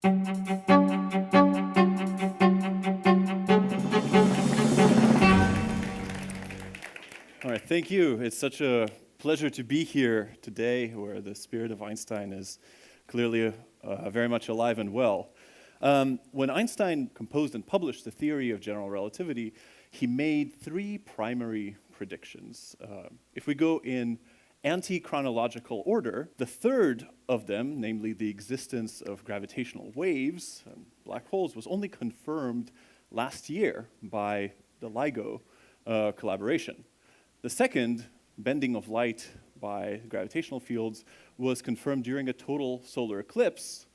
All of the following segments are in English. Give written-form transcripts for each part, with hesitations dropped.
All right, thank you. It's such a pleasure to be here today where the spirit of Einstein is clearly very much alive and well. When Einstein composed and published the theory of general relativity, he made three primary predictions. If we go in anti-chronological order, the third of them, namely the existence of gravitational waves and black holes, was only confirmed last year by the LIGO collaboration. The second, bending of light by gravitational fields, was confirmed during a total solar eclipse,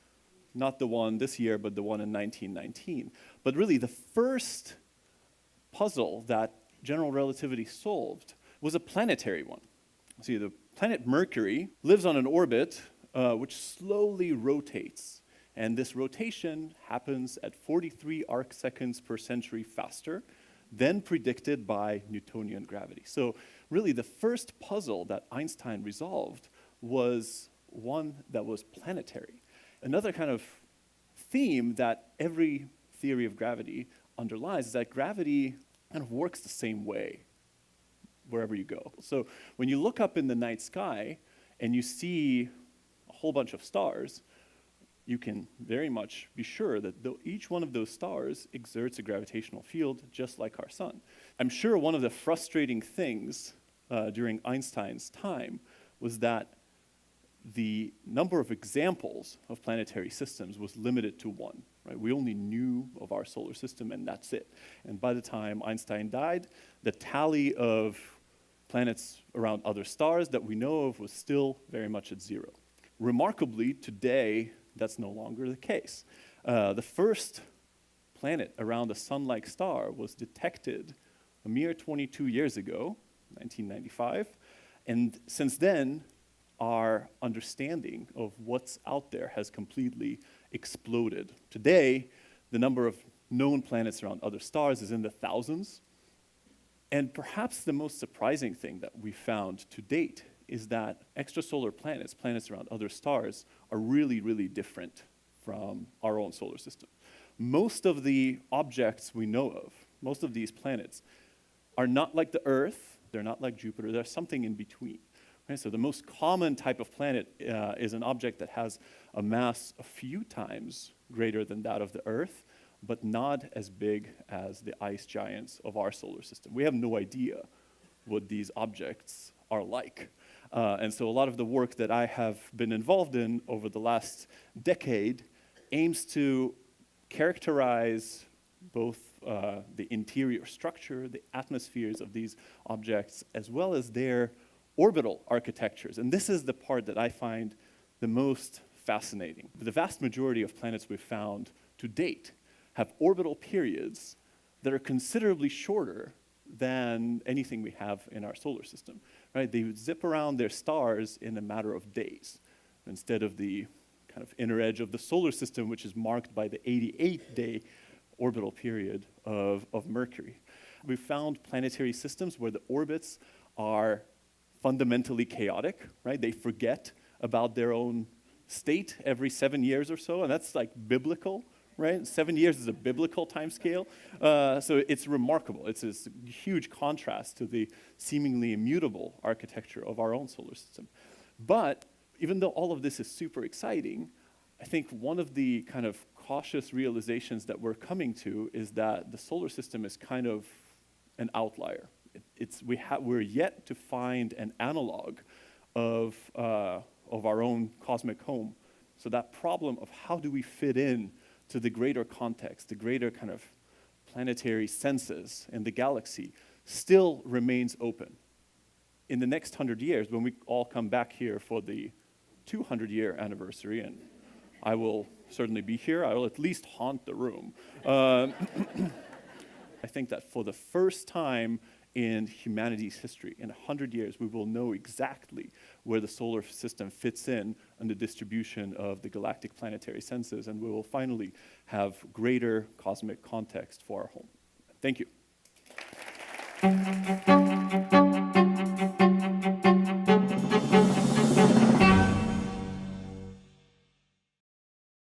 not the one this year, but the one in 1919. But really, the first puzzle that general relativity solved was a planetary one. See, the planet Mercury lives on an orbit which slowly rotates. And this rotation happens at 43 arcseconds per century faster than predicted by Newtonian gravity. So really, the first puzzle that Einstein resolved was one that was planetary. Another kind of theme that every theory of gravity underlies is that gravity kind of works the same way wherever you go. So when you look up in the night sky and you see a whole bunch of stars, you can very much be sure that each one of those stars exerts a gravitational field just like our sun. I'm sure one of the frustrating things during Einstein's time was that the number of examples of planetary systems was limited to one. Right? We only knew of our solar system and that's it. And by the time Einstein died, the tally of planets around other stars that we know of was still very much at zero. Remarkably, today, that's no longer the case. The first planet around a sun-like star was detected a mere 22 years ago, 1995, and since then, our understanding of what's out there has completely exploded. Today, the number of known planets around other stars is in the thousands, and perhaps the most surprising thing that we found to date is that extrasolar planets, planets around other stars, are really, really different from our own solar system. Most of the objects we know of, most of these planets, are not like the Earth, they're not like Jupiter, they're something in between. Right? So the most common type of planet is an object that has a mass a few times greater than that of the Earth, but not as big as the ice giants of our solar system. We have no idea what these objects are like. And so a lot of the work that I have been involved in over the last decade aims to characterize both the interior structure, the atmospheres of these objects, as well as their orbital architectures. And this is the part that I find the most fascinating. The vast majority of planets we've found to date have orbital periods that are considerably shorter than anything we have in our solar system. Right? They would zip around their stars in a matter of days, instead of the kind of inner edge of the solar system, which is marked by the 88-day orbital period of Mercury. We've found planetary systems where the orbits are fundamentally chaotic, right? They forget about their own state every 7 years or so, and that's like biblical. Right? 7 years is a biblical time scale. So it's remarkable. It's this huge contrast to the seemingly immutable architecture of our own solar system. But even though all of this is super exciting, I think one of the kind of cautious realizations that we're coming to is that the solar system is kind of an outlier. We're yet to find an analog of our own cosmic home. So that problem of how do we fit in to the greater context, the greater kind of planetary senses in the galaxy, still remains open. In the next 100 years, when we all come back here for the 200-year anniversary, and I will certainly be here, I will at least haunt the room. I think that for the first time in humanity's history, in 100 years, we will know exactly where the solar system fits in the distribution of the galactic planetary senses, and we will finally have greater cosmic context for our home. Thank you.